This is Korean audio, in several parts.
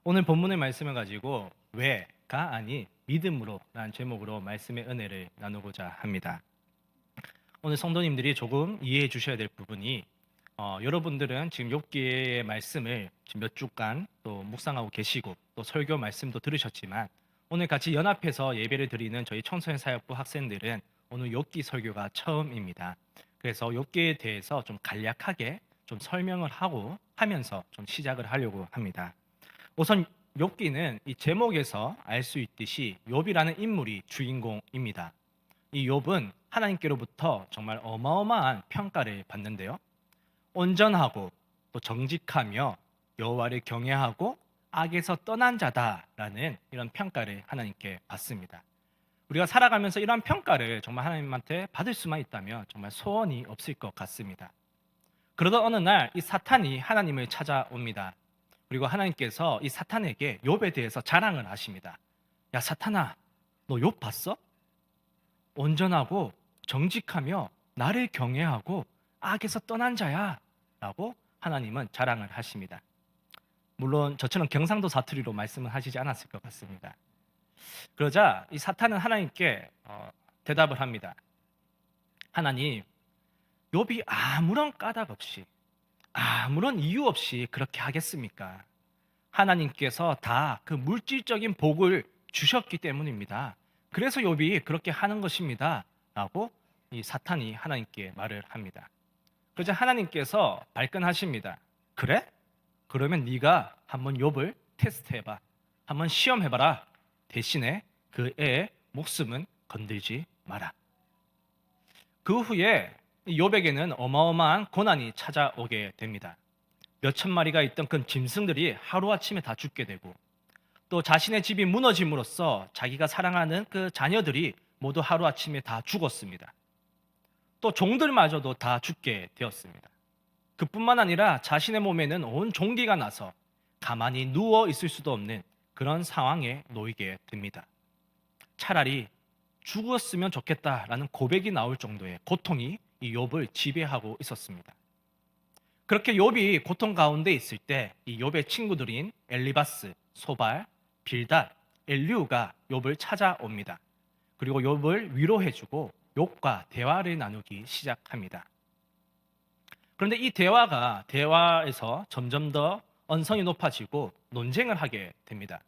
오늘 본문의 말씀을 가지고 왜가 아닌 믿음으로라는 제목으로 말씀의 은혜를 나누고자 합니다. 오늘 성도님들이 조금 이해해 주셔야 될 부분이 여러분들은 지금 욥기의 말씀을 지금 몇 주간 또 묵상하고 계시고 또 설교 말씀도 들으셨지만 오늘 같이 연합해서 예배를 드리는 저희 청소년 사역부 학생들은 오늘 욥기 설교가 처음입니다. 그래서 욥기에 대해서 좀 간략하게 좀 설명을 하고 하면서 좀 시작을 하려고 합니다. 우선 욥기는 이 제목에서 알 수 있듯이 욥이라는 인물이 주인공입니다. 이 욥은 하나님께로부터 정말 어마어마한 평가를 받는데요. 온전하고 또 정직하며 여호와를 경외하고 악에서 떠난 자다라는 이런 평가를 하나님께 받습니다. 우리가 살아가면서 이러한 평가를 정말 하나님한테 받을 수만 있다면 정말 소원이 없을 것 같습니다. 그러던 어느 날 이 사탄이 하나님을 찾아옵니다. 그리고 하나님께서 이 사탄에게 욥에 대해서 자랑을 하십니다. 야 사탄아, 너 욥 봤어? 온전하고 정직하며 나를 경외하고 악에서 떠난 자야 라고 하나님은 자랑을 하십니다. 물론 저처럼 경상도 사투리로 말씀을 하시지 않았을 것 같습니다. 그러자 이 사탄은 하나님께 대답을 합니다. 하나님, 욥이 아무런 까닭 없이 아무런 이유 없이 그렇게 하겠습니까? 하나님께서 다 그 물질적인 복을 주셨기 때문입니다. 그래서 욥이 그렇게 하는 것입니다. 라고 이 사탄이 하나님께 말을 합니다. 그러자 하나님께서 발끈하십니다. 그래? 그러면 네가 한번 욥을 테스트해봐. 한번 시험해봐라. 대신에 그 애의 목숨은 건들지 마라. 그 후에 욥에게는 어마어마한 고난이 찾아오게 됩니다. 몇천 마리가 있던 그 짐승들이 하루아침에 다 죽게 되고 또 자신의 집이 무너짐으로써 자기가 사랑하는 그 자녀들이 모두 하루아침에 다 죽었습니다. 또 종들마저도 다 죽게 되었습니다. 그뿐만 아니라 자신의 몸에는 온 종기가 나서 가만히 누워 있을 수도 없는 그런 상황에 놓이게 됩니다. 차라리 죽었으면 좋겠다라는 고백이 나올 정도의 고통이 이 욥을 지배하고 있었습니다. 그렇게 욥이 고통 가운데 있을 때 이 욥의 친구들인 엘리바스, 소발, 빌닷, 엘리우가 욥을 찾아옵니다. 그리고 욥을 위로해주고 욥과 대화를 나누기 시작합니다. 그런데 이 대화에서 점점 더 언성이 높아지고 논쟁을 하게 됩니다.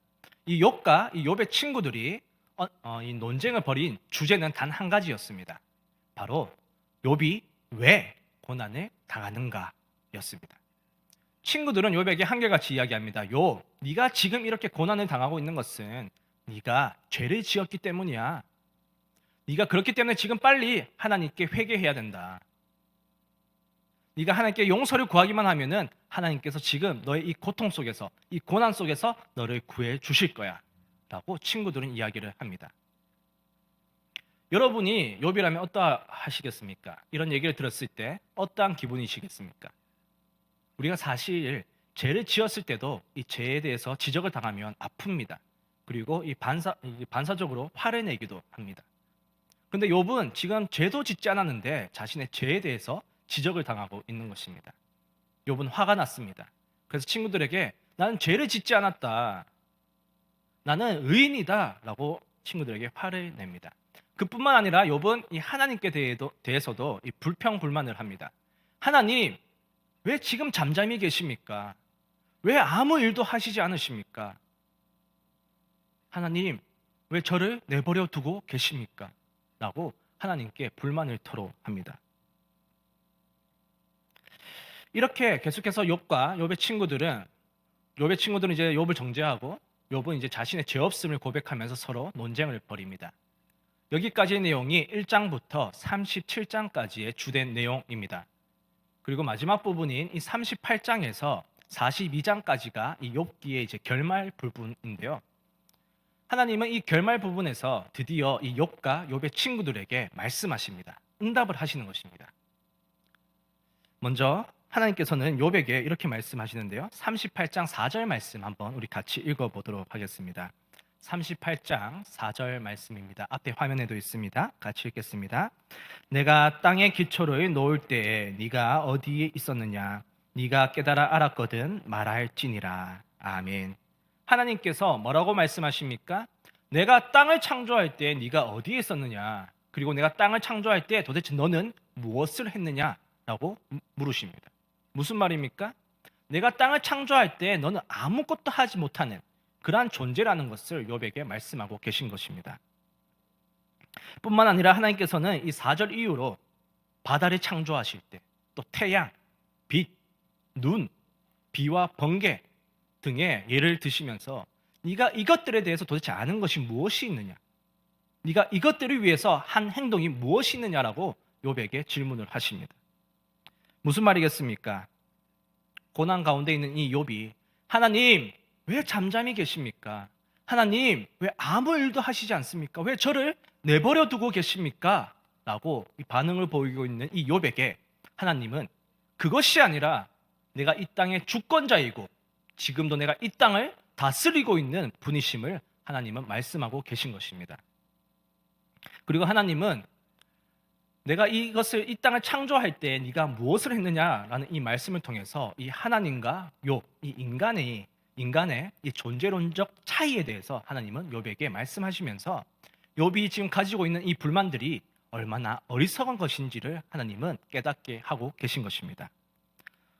이 욥과 이 욥의 친구들이 이 논쟁을 벌인 주제는 단 한 가지였습니다. 바로 욥이 왜 고난을 당하는가였습니다. 친구들은 욥에게 한결같이 이야기합니다. 욥, 네가 지금 이렇게 고난을 당하고 있는 것은 네가 죄를 지었기 때문이야. 네가 그렇기 때문에 지금 빨리 하나님께 회개해야 된다. 네가 하나님께 용서를 구하기만 하면은 하나님께서 지금 너의 이 고통 속에서 이 고난 속에서 너를 구해 주실 거야 라고 친구들은 이야기를 합니다. 여러분이 욥이라면 어떠하시겠습니까? 이런 얘기를 들었을 때 어떠한 기분이시겠습니까? 우리가 사실 죄를 지었을 때도 이 죄에 대해서 지적을 당하면 아픕니다. 그리고 이 반사적으로 화를 내기도 합니다. 그런데 욥은 지금 죄도 짓지 않았는데 자신의 죄에 대해서 지적을 당하고 있는 것입니다. 욥은 화가 났습니다. 그래서 친구들에게 나는 죄를 짓지 않았다. 나는 의인이다. 라고 친구들에게 화를 냅니다. 그뿐만 아니라 욥은 이 하나님께 대해서도 이 불평불만을 합니다. 하나님, 왜 지금 잠잠히 계십니까? 왜 아무 일도 하시지 않으십니까? 하나님, 왜 저를 내버려 두고 계십니까? 라고 하나님께 불만을 토로합니다. 이렇게 계속해서 욥의 친구들은 이제 욥을 정죄하고 욥은 이제 자신의 죄 없음을 고백하면서 서로 논쟁을 벌입니다. 여기까지의 내용이 1장부터 37장까지의 주된 내용입니다. 그리고 마지막 부분인 이 38장에서 42장까지가 이 욥기의 이제 결말 부분인데요. 하나님은 이 결말 부분에서 드디어 이 욥과 욥의 친구들에게 말씀하십니다. 응답을 하시는 것입니다. 먼저 하나님께서는 욥에게 이렇게 말씀하시는데요. 38장 4절 말씀 한번 우리 같이 읽어보도록 하겠습니다. 38장 4절 말씀입니다. 앞에 화면에도 있습니다. 같이 읽겠습니다. 내가 땅의 기초를 놓을 때에 네가 어디에 있었느냐? 네가 깨달아 알았거든 말할지니라. 아멘. 하나님께서 뭐라고 말씀하십니까? 내가 땅을 창조할 때 네가 어디에 있었느냐? 그리고 내가 땅을 창조할 때 도대체 너는 무엇을 했느냐라고 물으십니다. 무슨 말입니까? 내가 땅을 창조할 때 너는 아무것도 하지 못하는 그러한 존재라는 것을 욥에게 말씀하고 계신 것입니다. 뿐만 아니라 하나님께서는 이 4절 이후로 바다를 창조하실 때 또 태양, 빛, 눈, 비와 번개 등의 예를 드시면서 네가 이것들에 대해서 도대체 아는 것이 무엇이 있느냐? 네가 이것들을 위해서 한 행동이 무엇이 있느냐라고 욥에게 질문을 하십니다. 무슨 말이겠습니까? 고난 가운데 있는 이 욥이 하나님 왜 잠잠히 계십니까? 하나님 왜 아무 일도 하시지 않습니까? 왜 저를 내버려 두고 계십니까? 라고 이 반응을 보이고 있는 이 욥에게 하나님은 그것이 아니라 내가 이 땅의 주권자이고 지금도 내가 이 땅을 다스리고 있는 분이심을 하나님은 말씀하고 계신 것입니다. 그리고 하나님은 내가 이 땅을 창조할 때 네가 무엇을 했느냐라는 이 말씀을 통해서 이 하나님과 욥, 이 인간의 이 존재론적 차이에 대해서 하나님은 욥에게 말씀하시면서 욥이 지금 가지고 있는 이 불만들이 얼마나 어리석은 것인지를 하나님은 깨닫게 하고 계신 것입니다.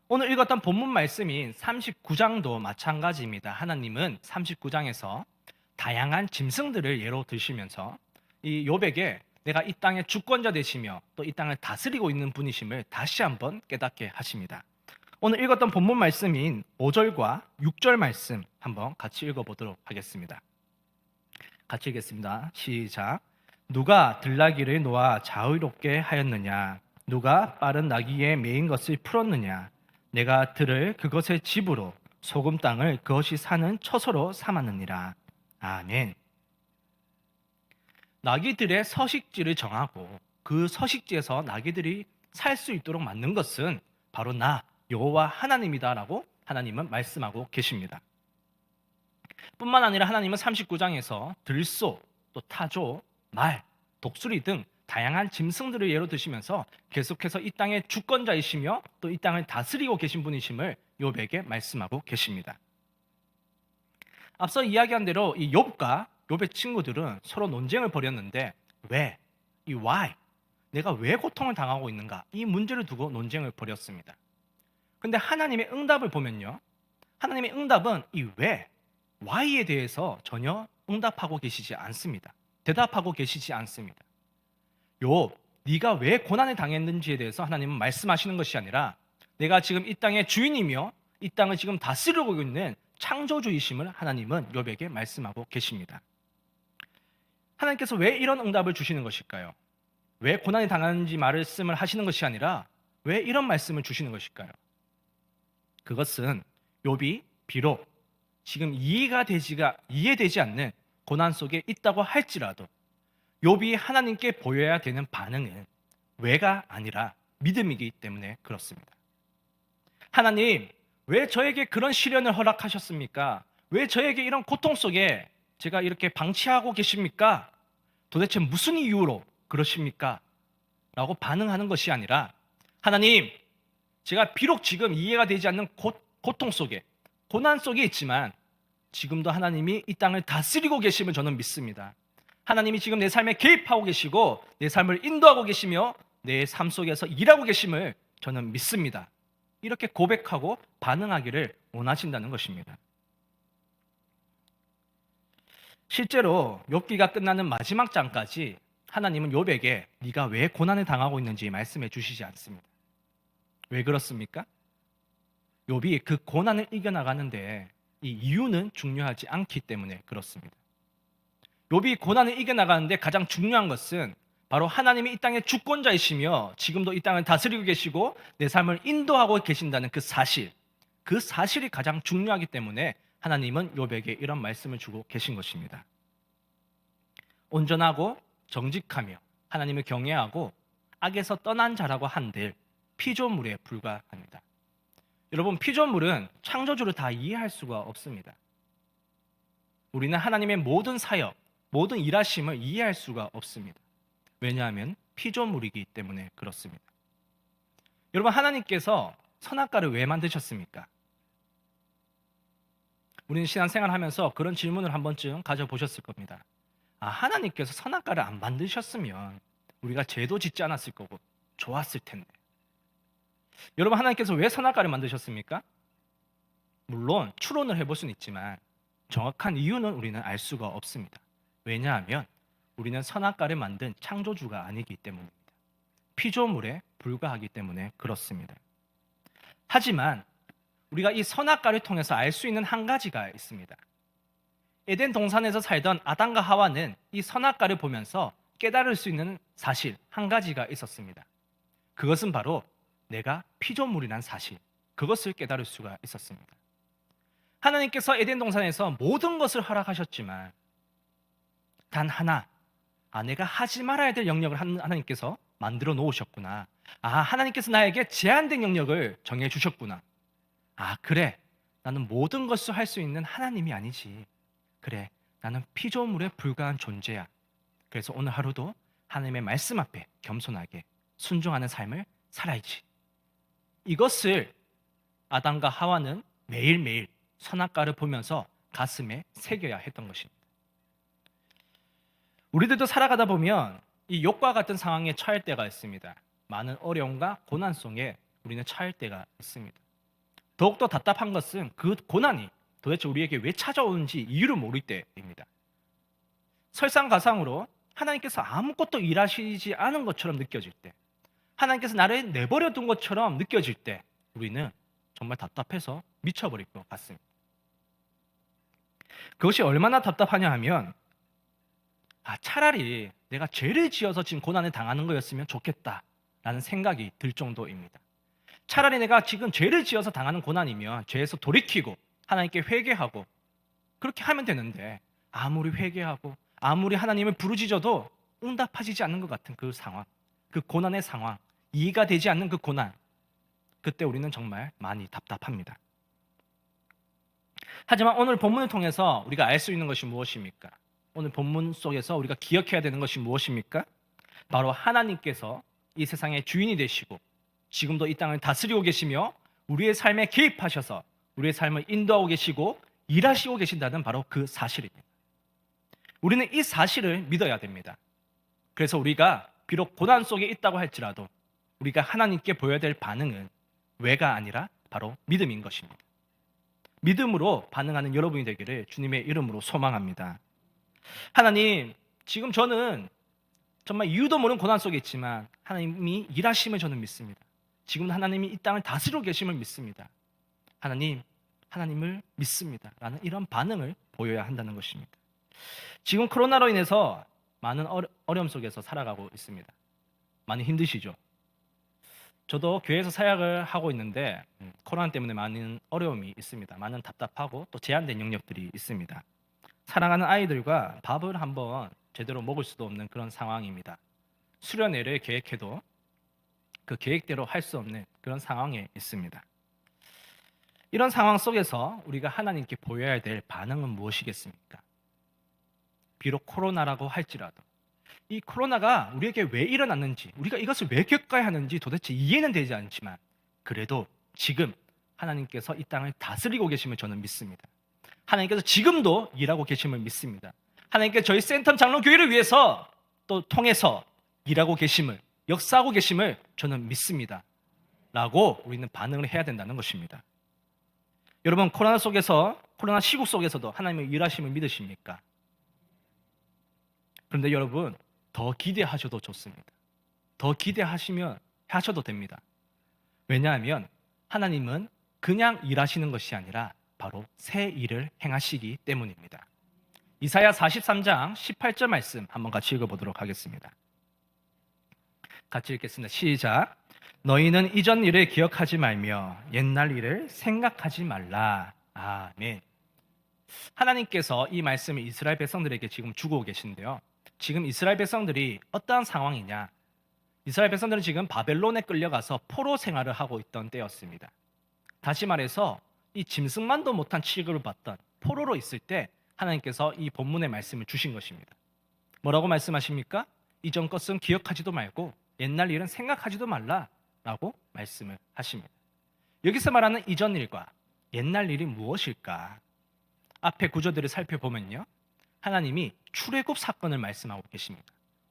오늘 읽었던 본문 말씀인 39장도 마찬가지입니다. 하나님은 39장에서 다양한 짐승들을 예로 드시면서 이 욥에게 내가 이 땅의 주권자 되시며 또 이 땅을 다스리고 있는 분이심을 다시 한번 깨닫게 하십니다. 오늘 읽었던 본문 말씀인 5절과 6절 말씀 한번 같이 읽어보도록 하겠습니다. 같이 읽겠습니다. 시작. 누가 들나귀를 놓아 자유롭게 하였느냐? 누가 빠른 나귀에 매인 것을 풀었느냐? 내가 들을 그것의 집으로 소금 땅을 그것이 사는 처소로 삼았느니라. 아멘. 나귀들의 서식지를 정하고 그 서식지에서 나귀들이 살 수 있도록 만든 것은 바로 나 여호와 하나님이다라고 하나님은 말씀하고 계십니다. 뿐만 아니라 하나님은 39장에서 들소, 또 타조, 말, 독수리 등 다양한 짐승들을 예로 드시면서 계속해서 이 땅의 주권자이시며 또 이 땅을 다스리고 계신 분이심을 욥에게 말씀하고 계십니다. 앞서 이야기한 대로 이 욥과 욥의 친구들은 서로 논쟁을 벌였는데 왜? 이 why? 내가 왜 고통을 당하고 있는가? 이 문제를 두고 논쟁을 벌였습니다. 근데 하나님의 응답을 보면요. 하나님의 응답은 이 왜? why에 대해서 전혀 응답하고 계시지 않습니다. 대답하고 계시지 않습니다. 욥, 네가 왜 고난을 당했는지에 대해서 하나님은 말씀하시는 것이 아니라 내가 지금 이 땅의 주인이며 이 땅을 지금 다스리고 있는 창조주이심을 하나님은 욥에게 말씀하고 계십니다. 하나님께서 왜 이런 응답을 주시는 것일까요? 왜 고난이 당하는지 말씀을 하시는 것이 아니라 왜 이런 말씀을 주시는 것일까요? 그것은 욥이 비록 지금 이해되지 않는 고난 속에 있다고 할지라도 욥이 하나님께 보여야 되는 반응은 왜가 아니라 믿음이기 때문에 그렇습니다. 하나님, 왜 저에게 그런 시련을 허락하셨습니까? 왜 저에게 이런 고통 속에 제가 이렇게 방치하고 계십니까? 도대체 무슨 이유로 그러십니까? 라고 반응하는 것이 아니라 하나님, 제가 비록 지금 이해가 되지 않는 고통 속에 고난 속에 있지만 지금도 하나님이 이 땅을 다스리고 계심을 저는 믿습니다. 하나님이 지금 내 삶에 개입하고 계시고 내 삶을 인도하고 계시며 내 삶 속에서 일하고 계심을 저는 믿습니다. 이렇게 고백하고 반응하기를 원하신다는 것입니다. 실제로 욥기가 끝나는 마지막 장까지 하나님은 욥에게 네가 왜 고난을 당하고 있는지 말씀해 주시지 않습니다. 왜 그렇습니까? 욥이 그 고난을 이겨나가는데 이 이유는 중요하지 않기 때문에 그렇습니다. 욥이 고난을 이겨나가는데 가장 중요한 것은 바로 하나님이 이 땅의 주권자이시며 지금도 이 땅을 다스리고 계시고 내 삶을 인도하고 계신다는 그 사실이 가장 중요하기 때문에 하나님은 욥에게 이런 말씀을 주고 계신 것입니다. 온전하고 정직하며 하나님을 경외하고 악에서 떠난 자라고 한들 피조물에 불과합니다. 여러분, 피조물은 창조주를 다 이해할 수가 없습니다. 우리는 하나님의 모든 사역, 모든 일하심을 이해할 수가 없습니다. 왜냐하면 피조물이기 때문에 그렇습니다. 여러분, 하나님께서 선악과를 왜 만드셨습니까? 우리는 신앙생활 하면서 그런 질문을 한 번쯤 가져보셨을 겁니다. 아, 하나님께서 선악과를 안 만드셨으면 우리가 죄도 짓지 않았을 거고 좋았을 텐데. 여러분, 하나님께서 왜 선악과를 만드셨습니까? 물론 추론을 해볼 수는 있지만 정확한 이유는 우리는 알 수가 없습니다. 왜냐하면 우리는 선악과를 만든 창조주가 아니기 때문입니다. 피조물에 불과하기 때문에 그렇습니다. 하지만 우리가 이 선악과를 통해서 알 수 있는 한 가지가 있습니다. 에덴 동산에서 살던 아담과 하와는 이 선악과를 보면서 깨달을 수 있는 사실 한 가지가 있었습니다. 그것은 바로 내가 피조물이란 사실, 그것을 깨달을 수가 있었습니다. 하나님께서 에덴 동산에서 모든 것을 허락하셨지만 단 하나, 내가 하지 말아야 될 영역을 하나님께서 만들어 놓으셨구나. 하나님께서 나에게 제한된 영역을 정해 주셨구나. 그래, 나는 모든 것을 할 수 있는 하나님이 아니지. 그래, 나는 피조물에 불과한 존재야. 그래서 오늘 하루도 하나님의 말씀 앞에 겸손하게 순종하는 삶을 살아야지. 이것을 아담과 하와는 매일매일 선악과를 보면서 가슴에 새겨야 했던 것입니다. 우리들도 살아가다 보면 이 욕과 같은 상황에 처할 때가 있습니다. 많은 어려움과 고난 속에 우리는 처할 때가 있습니다. 더욱더 답답한 것은 그 고난이 도대체 우리에게 왜 찾아오는지 이유를 모를 때입니다. 설상가상으로 하나님께서 아무것도 일하시지 않은 것처럼 느껴질 때, 하나님께서 나를 내버려 둔 것처럼 느껴질 때 우리는 정말 답답해서 미쳐버릴 것 같습니다. 그것이 얼마나 답답하냐 하면 차라리 내가 죄를 지어서 지금 고난을 당하는 거였으면 좋겠다라는 생각이 들 정도입니다. 차라리 내가 지금 죄를 지어서 당하는 고난이면 죄에서 돌이키고 하나님께 회개하고 그렇게 하면 되는데 아무리 회개하고 아무리 하나님을 부르짖어도 응답하시지 않는 것 같은 그 상황, 그 고난의 상황, 이해가 되지 않는 그 고난, 그때 우리는 정말 많이 답답합니다. 하지만 오늘 본문을 통해서 우리가 알 수 있는 것이 무엇입니까? 오늘 본문 속에서 우리가 기억해야 되는 것이 무엇입니까? 바로 하나님께서 이 세상의 주인이 되시고 지금도 이 땅을 다스리고 계시며 우리의 삶에 개입하셔서 우리의 삶을 인도하고 계시고 일하시고 계신다는 바로 그 사실입니다. 우리는 이 사실을 믿어야 됩니다. 그래서 우리가 비록 고난 속에 있다고 할지라도 우리가 하나님께 보여야 될 반응은 왜가 아니라 바로 믿음인 것입니다. 믿음으로 반응하는 여러분이 되기를 주님의 이름으로 소망합니다. 하나님, 지금 저는 정말 이유도 모르는 고난 속에 있지만 하나님이 일하심을 저는 믿습니다. 지금 하나님이 이 땅을 다스리고 계심을 믿습니다. 하나님을 믿습니다. 라는 이런 반응을 보여야 한다는 것입니다. 지금 코로나로 인해서 많은 어려움 속에서 살아가고 있습니다. 많이 힘드시죠? 저도 교회에서 사역을 하고 있는데 코로나 때문에 많은 어려움이 있습니다. 많은 답답하고 또 제한된 영역들이 있습니다. 사랑하는 아이들과 밥을 한번 제대로 먹을 수도 없는 그런 상황입니다. 수련회를 계획해도 그 계획대로 할 수 없는 그런 상황에 있습니다. 이런 상황 속에서 우리가 하나님께 보여야 될 반응은 무엇이겠습니까? 비록 코로나라고 할지라도 이 코로나가 우리에게 왜 일어났는지, 우리가 이것을 왜 겪어야 하는지 도대체 이해는 되지 않지만 그래도 지금 하나님께서 이 땅을 다스리고 계심을 저는 믿습니다. 하나님께서 지금도 일하고 계심을 믿습니다. 하나님께서 저희 센텀 장로교회를 위해서 또 통해서 일하고 계심을, 역사하고 계심을 저는 믿습니다. 라고 우리는 반응을 해야 된다는 것입니다. 여러분, 코로나 시국 속에서도 하나님의 일하심을 믿으십니까? 그런데 여러분, 더 기대하셔도 좋습니다. 더 하셔도 됩니다. 왜냐하면 하나님은 그냥 일하시는 것이 아니라 바로 새 일을 행하시기 때문입니다. 이사야 43장 18절 말씀 한번 같이 읽어보도록 하겠습니다. 같이 읽겠습니다. 시작. 너희는 이전 일을 기억하지 말며 옛날 일을 생각하지 말라. 아멘. 하나님께서 이 말씀을 이스라엘 백성들에게 지금 주고 계신데요. 지금 이스라엘 백성들이 어떠한 상황이냐? 이스라엘 백성들은 지금 바벨론에 끌려가서 포로 생활을 하고 있던 때였습니다. 다시 말해서 이 짐승만도 못한 취급을 받던 포로로 있을 때 하나님께서 이 본문의 말씀을 주신 것입니다. 뭐라고 말씀하십니까? 이전 것은 기억하지도 말고 옛날 일은 생각하지도 말라라고 말씀을 하십니다. 여기서 말하는 이전 일과 옛날 일이 무엇일까? 앞에 구절들을 살펴보면요, 하나님이 출애굽 사건을 말씀하고 계십니다.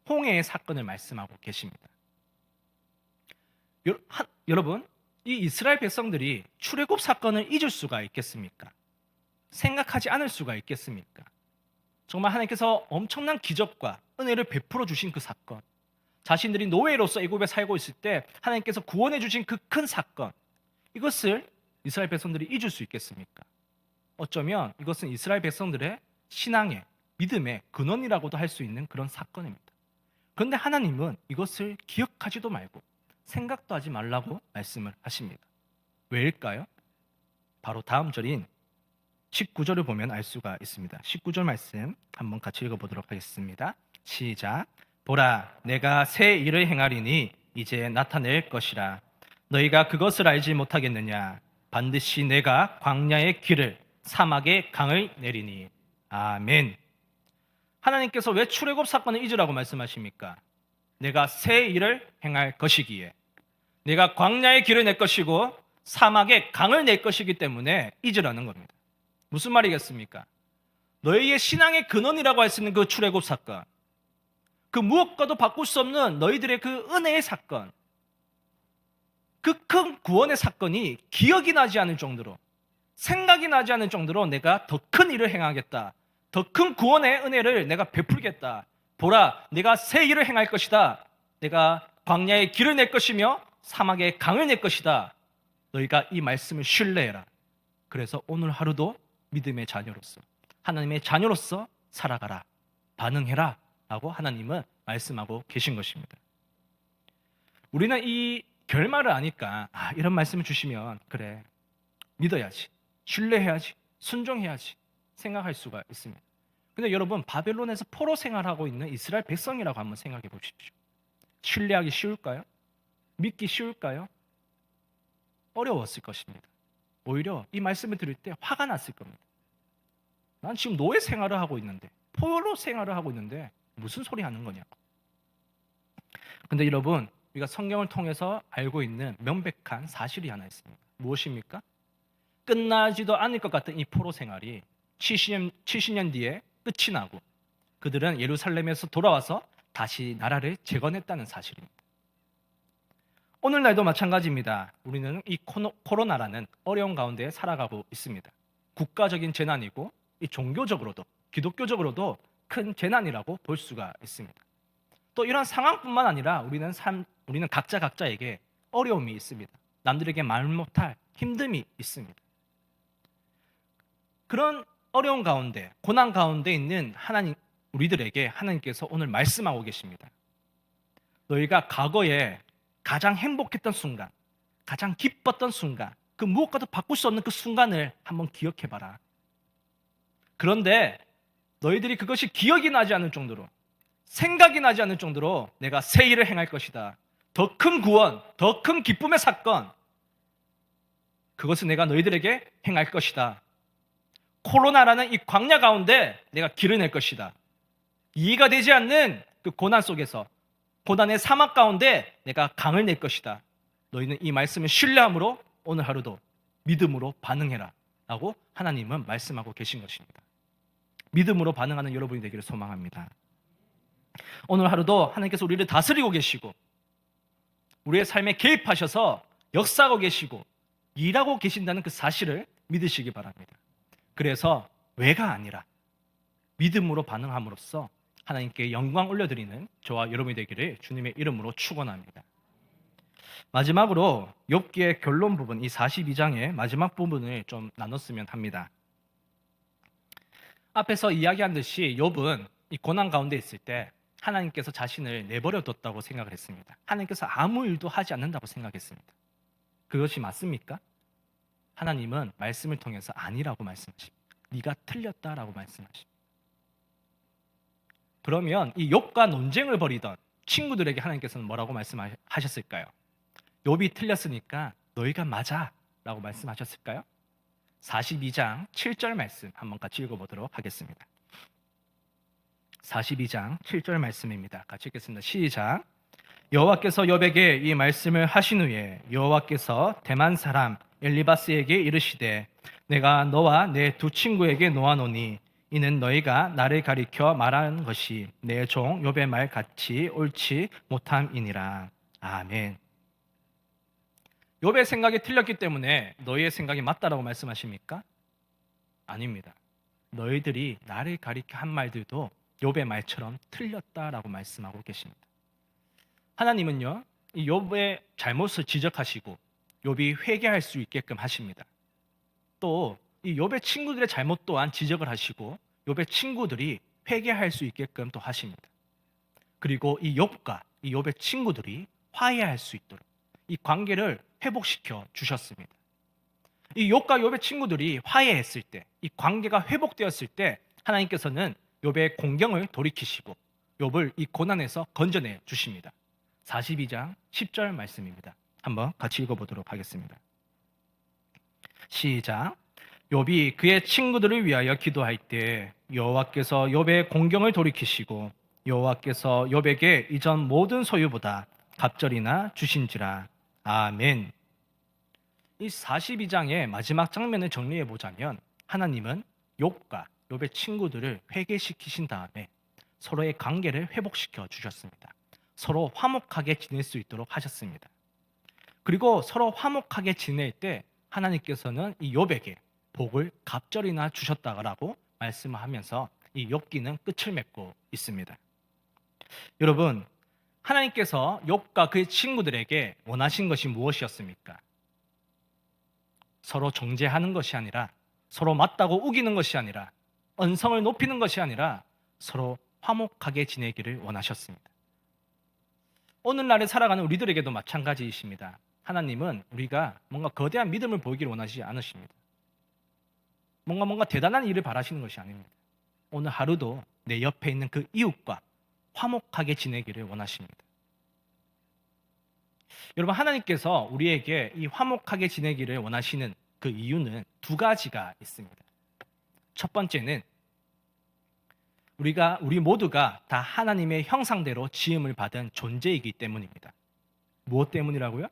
홍해의 사건을 말씀하고 계십니다. 여러분, 이 이스라엘 백성들이 출애굽 사건을 잊을 수가 있겠습니까? 생각하지 않을 수가 있겠습니까? 정말 하나님께서 엄청난 기적과 은혜를 베풀어 주신 그 사건, 자신들이 노예로서 애굽에 살고 있을 때 하나님께서 구원해 주신 그 큰 사건, 이것을 이스라엘 백성들이 잊을 수 있겠습니까? 어쩌면 이것은 이스라엘 백성들의 신앙의, 믿음의 근원이라고도 할 수 있는 그런 사건입니다. 그런데 하나님은 이것을 기억하지도 말고 생각도 하지 말라고 말씀을 하십니다. 왜일까요? 바로 다음 절인 19절을 보면 알 수가 있습니다. 19절 말씀 한번 같이 읽어보도록 하겠습니다. 시작. 보라, 내가 새 일을 행하리니 이제 나타낼 것이라. 너희가 그것을 알지 못하겠느냐? 반드시 내가 광야의 길을, 사막의 강을 내리니. 아멘. 하나님께서 왜 출애굽 사건을 잊으라고 말씀하십니까? 내가 새 일을 행할 것이기에, 내가 광야의 길을 낼 것이고 사막의 강을 낼 것이기 때문에 잊으라는 겁니다. 무슨 말이겠습니까? 너희의 신앙의 근원이라고 할 수 있는 그 출애굽 사건, 그 무엇과도 바꿀 수 없는 너희들의 그 은혜의 사건, 그 큰 구원의 사건이 기억이 나지 않을 정도로, 생각이 나지 않을 정도로 내가 더 큰 일을 행하겠다, 더 큰 구원의 은혜를 내가 베풀겠다. 보라, 내가 새 일을 행할 것이다. 내가 광야의 길을 낼 것이며 사막의 강을 낼 것이다. 너희가 이 말씀을 신뢰해라. 그래서 오늘 하루도 믿음의 자녀로서, 하나님의 자녀로서 살아가라, 반응해라 라고 하나님은 말씀하고 계신 것입니다. 우리는 이 결말을 아니까 이런 말씀을 주시면 그래, 믿어야지, 신뢰해야지, 순종해야지 생각할 수가 있습니다. 근데 여러분, 바벨론에서 포로 생활하고 있는 이스라엘 백성이라고 한번 생각해 보십시오. 신뢰하기 쉬울까요? 믿기 쉬울까요? 어려웠을 것입니다. 오히려 이 말씀을 들을 때 화가 났을 겁니다. 난 지금 노예 생활을 하고 있는데, 포로 생활을 하고 있는데 무슨 소리 하는 거냐고. 근데 여러분, 우리가 성경을 통해서 알고 있는 명백한 사실이 하나 있습니다. 무엇입니까? 끝나지도 않을 것 같은 이 포로 생활이 70년 뒤에 끝이 나고 그들은 예루살렘에서 돌아와서 다시 나라를 재건했다는 사실입니다. 오늘날도 마찬가지입니다. 우리는 이 코로나라는 어려운 가운데 살아가고 있습니다. 국가적인 재난이고 이 종교적으로도, 기독교적으로도 큰 재난이라고 볼 수가 있습니다. 또 이런 상황뿐만 아니라 우리는 각자에게 어려움이 있습니다. 남들에게 말 못할 힘듦이 있습니다. 그런 어려운 가운데, 고난 가운데 있는 우리들에게 하나님께서 오늘 말씀하고 계십니다. 너희가 과거에 가장 행복했던 순간, 가장 기뻤던 순간, 그 무엇과도 바꿀 수 없는 그 순간을 한번 기억해봐라. 그런데 너희들이 그것이 기억이 나지 않을 정도로, 생각이 나지 않을 정도로 내가 새 일을 행할 것이다. 더 큰 구원, 더 큰 기쁨의 사건, 그것을 내가 너희들에게 행할 것이다. 코로나라는 이 광야 가운데 내가 길을 낼 것이다. 이해가 되지 않는 그 고난 속에서, 고난의 사막 가운데 내가 강을 낼 것이다. 너희는 이 말씀을 신뢰함으로 오늘 하루도 믿음으로 반응해라 라고 하나님은 말씀하고 계신 것입니다. 믿음으로 반응하는 여러분이 되기를 소망합니다. 오늘 하루도 하나님께서 우리를 다스리고 계시고 우리의 삶에 개입하셔서 역사하고 계시고 일하고 계신다는 그 사실을 믿으시기 바랍니다. 그래서 왜가 아니라 믿음으로 반응함으로써 하나님께 영광 올려드리는 저와 여러분이 되기를 주님의 이름으로 축원합니다. 마지막으로 욥기의 결론 부분, 이 42장의 마지막 부분을 좀 나눴으면 합니다. 앞에서 이야기한 듯이 욥은 이 고난 가운데 있을 때 하나님께서 자신을 내버려뒀다고 생각을 했습니다. 하나님께서 아무 일도 하지 않는다고 생각했습니다. 그것이 맞습니까? 하나님은 말씀을 통해서 아니라고 말씀하십니다. 네가 틀렸다라고 말씀하십니다. 그러면 이 욥과 논쟁을 벌이던 친구들에게 하나님께서는 뭐라고 말씀하셨을까요? 욥이 틀렸으니까 너희가 맞아 라고 말씀하셨을까요? 42장 7절 말씀 한번 같이 읽어보도록 하겠습니다. 42장 7절 말씀입니다. 같이 읽겠습니다. 시작. 여호와께서 욥에게 이 말씀을 하신 후에 여호와께서 대만 사람 엘리바스에게 이르시되 내가 너와 내 두 친구에게 놓아노니 이는 너희가 나를 가리켜 말하는 것이 내 종 욥의 말 같이 옳지 못함이니라. 아멘. 욥의 생각이 틀렸기 때문에 너희의 생각이 맞다라고 말씀하십니까? 아닙니다. 너희들이 나를 가리켜 한 말들도 욥의 말처럼 틀렸다라고 말씀하고 계십니다. 하나님은요, 이 욥의 잘못을 지적하시고 욥이 회개할 수 있게끔 하십니다. 또 이 욥의 친구들의 잘못 또한 지적을 하시고 욥의 친구들이 회개할 수 있게끔 또 하십니다. 그리고 이 욥과 이 욥의 친구들이 화해할 수 있도록 이 관계를 회복시켜 주셨습니다. 이 욥과 욥의 친구들이 화해했을 때, 이 관계가 회복되었을 때 하나님께서는 욥의 공경을 돌이키시고 욥을 이 고난에서 건져내 주십니다. 42장 10절 말씀입니다. 한번 같이 읽어보도록 하겠습니다. 시작. 욥이 그의 친구들을 위하여 기도할 때 여호와께서 욥의 공경을 돌이키시고 여호와께서 욥에게 이전 모든 소유보다 갑절이나 주신지라. 아멘. 이 42장의 마지막 장면을 정리해 보자면 하나님은 욥과 욥의 친구들을 회개시키신 다음에 서로의 관계를 회복시켜 주셨습니다. 서로 화목하게 지낼 수 있도록 하셨습니다. 그리고 서로 화목하게 지낼 때 하나님께서는 이 욥에게 복을 갑절이나 주셨다라고 말씀하면서 이 욥기는 끝을 맺고 있습니다. 여러분, 하나님께서 욥과 그의 친구들에게 원하신 것이 무엇이었습니까? 서로 정죄하는 것이 아니라, 서로 맞다고 우기는 것이 아니라, 언성을 높이는 것이 아니라 서로 화목하게 지내기를 원하셨습니다. 오늘날에 살아가는 우리들에게도 마찬가지이십니다. 하나님은 우리가 뭔가 거대한 믿음을 보이기를 원하지 않으십니다. 뭔가 대단한 일을 바라시는 것이 아닙니다. 오늘 하루도 내 옆에 있는 그 이웃과 화목하게 지내기를 원하십니다. 여러분, 하나님께서 우리에게 이 화목하게 지내기를 원하시는 그 이유는 두 가지가 있습니다. 첫 번째는 우리 모두가 다 하나님의 형상대로 지음을 받은 존재이기 때문입니다. 무엇 때문이라고요?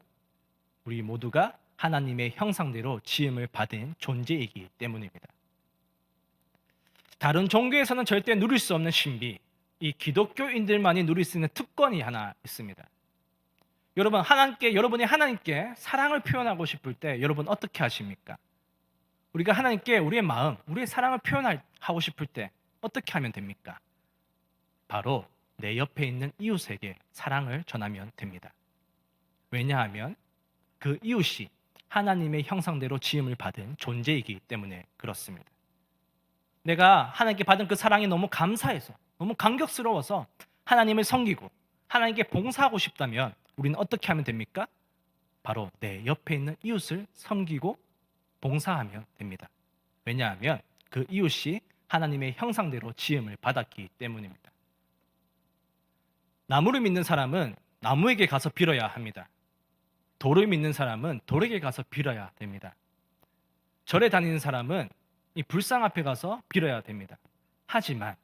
우리 모두가 하나님의 형상대로 지음을 받은 존재이기 때문입니다. 다른 종교에서는 절대 누릴 수 없는 신비, 이 기독교인들만이 누릴 수 있는 특권이 하나 있습니다. 여러분이 하나님께 사랑을 표현하고 싶을 때 여러분 어떻게 하십니까? 우리가 하나님께 우리의 마음, 우리의 사랑을 표현하고 싶을 때 어떻게 하면 됩니까? 바로 내 옆에 있는 이웃에게 사랑을 전하면 됩니다. 왜냐하면 그 이웃이 하나님의 형상대로 지음을 받은 존재이기 때문에 그렇습니다. 내가 하나님께 받은 그 사랑이 너무 감사해서, 너무 감격스러워서 하나님을 섬기고 하나님께 봉사하고 싶다면 우리는 어떻게 하면 됩니까? 바로 내 옆에 있는 이웃을 섬기고 봉사하면 됩니다. 왜냐하면 그 이웃이 하나님의 형상대로 지음을 받았기 때문입니다. 나무를 믿는 사람은 나무에게 가서 빌어야 합니다. 돌을 믿는 사람은 돌에게 가서 빌어야 됩니다. 절에 다니는 사람은 이 불상 앞에 가서 빌어야 됩니다. 하지만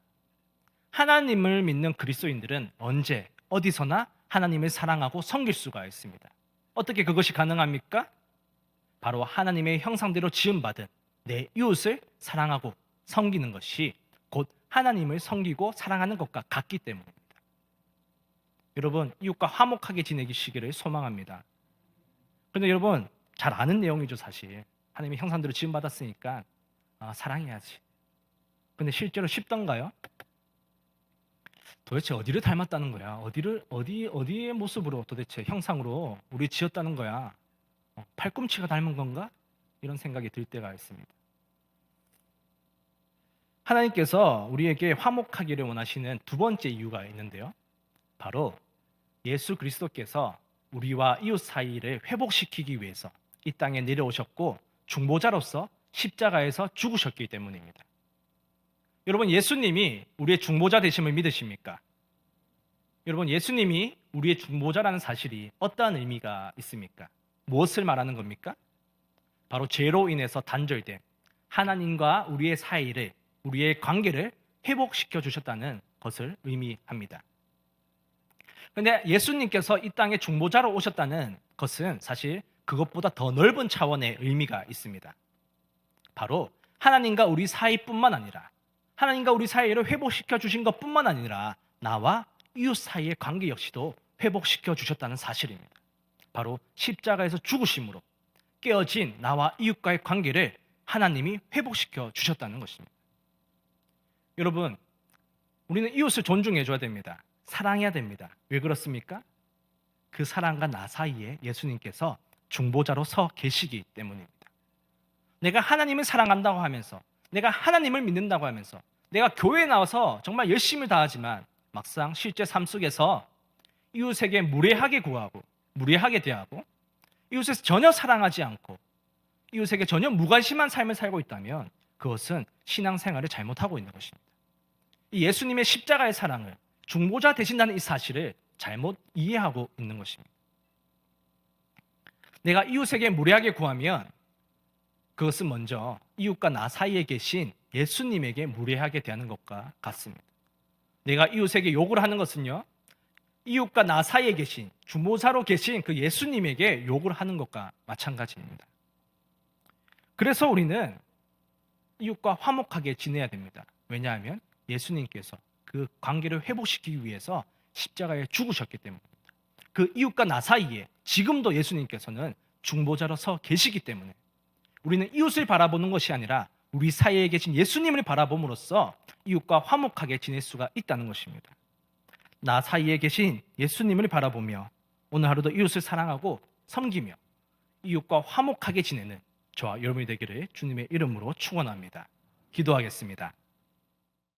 하나님을 믿는 그리스도인들은 언제 어디서나 하나님을 사랑하고 섬길 수가 있습니다. 어떻게 그것이 가능합니까? 바로 하나님의 형상대로 지음받은 내 이웃을 사랑하고 섬기는 것이 곧 하나님을 섬기고 사랑하는 것과 같기 때문입니다. 여러분, 이웃과 화목하게 지내시기를 소망합니다. 그런데 여러분, 잘 아는 내용이죠. 사실 하나님의 형상대로 지음받았으니까 사랑해야지. 근데 실제로 쉽던가요? 도대체 어디를 닮았다는 거야? 어디의 모습으로 도대체 형상으로 우리 지었다는 거야? 팔꿈치가 닮은 건가? 이런 생각이 들 때가 있습니다. 하나님께서 우리에게 화목하기를 원하시는 두 번째 이유가 있는데요. 바로 예수 그리스도께서 우리와 이웃 사이를 회복시키기 위해서 이 땅에 내려오셨고 중보자로서 십자가에서 죽으셨기 때문입니다. 여러분, 예수님이 우리의 중보자 되심을 믿으십니까? 여러분, 예수님이 우리의 중보자라는 사실이 어떠한 의미가 있습니까? 무엇을 말하는 겁니까? 바로 죄로 인해서 단절된 하나님과 우리의 사이를, 우리의 관계를 회복시켜 주셨다는 것을 의미합니다. 그런데 예수님께서 이 땅에 중보자로 오셨다는 것은 사실 그것보다 더 넓은 차원의 의미가 있습니다. 바로 하나님과 우리 사이뿐만 아니라 하나님과 우리 사이를 회복시켜 주신 것뿐만 아니라 나와 이웃 사이의 관계 역시도 회복시켜 주셨다는 사실입니다. 바로 십자가에서 죽으심으로 깨어진 나와 이웃과의 관계를 하나님이 회복시켜 주셨다는 것입니다. 여러분, 우리는 이웃을 존중해 줘야 됩니다. 사랑해야 됩니다. 왜 그렇습니까? 그 사랑과 나 사이에 예수님께서 중보자로 서 계시기 때문입니다. 내가 하나님을 사랑한다고 하면서, 내가 하나님을 믿는다고 하면서, 내가 교회에 나와서 정말 열심히 다하지만 막상 실제 삶 속에서 이웃에게 무례하게 구하고 무례하게 대하고 이웃을 전혀 사랑하지 않고 이웃에게 전혀 무관심한 삶을 살고 있다면 그것은 신앙생활을 잘못하고 있는 것입니다. 이 예수님의 십자가의 사랑을 중보자 되신다는 이 사실을 잘못 이해하고 있는 것입니다. 내가 이웃에게 무례하게 구하면 그것은 먼저 이웃과 나 사이에 계신 예수님에게 무례하게 대하는 것과 같습니다. 내가 이웃에게 욕을 하는 것은요, 이웃과 나 사이에 계신 중보자로 계신 그 예수님에게 욕을 하는 것과 마찬가지입니다. 그래서 우리는 이웃과 화목하게 지내야 됩니다. 왜냐하면 예수님께서 그 관계를 회복시키기 위해서 십자가에 죽으셨기 때문입니다. 그 이웃과 나 사이에 지금도 예수님께서는 중보자로 서 계시기 때문에 우리는 이웃을 바라보는 것이 아니라 우리 사이에 계신 예수님을 바라봄으로써 이웃과 화목하게 지낼 수가 있다는 것입니다. 나 사이에 계신 예수님을 바라보며 오늘 하루도 이웃을 사랑하고 섬기며 이웃과 화목하게 지내는 저와 여러분이 되기를 주님의 이름으로 축원합니다. 기도하겠습니다.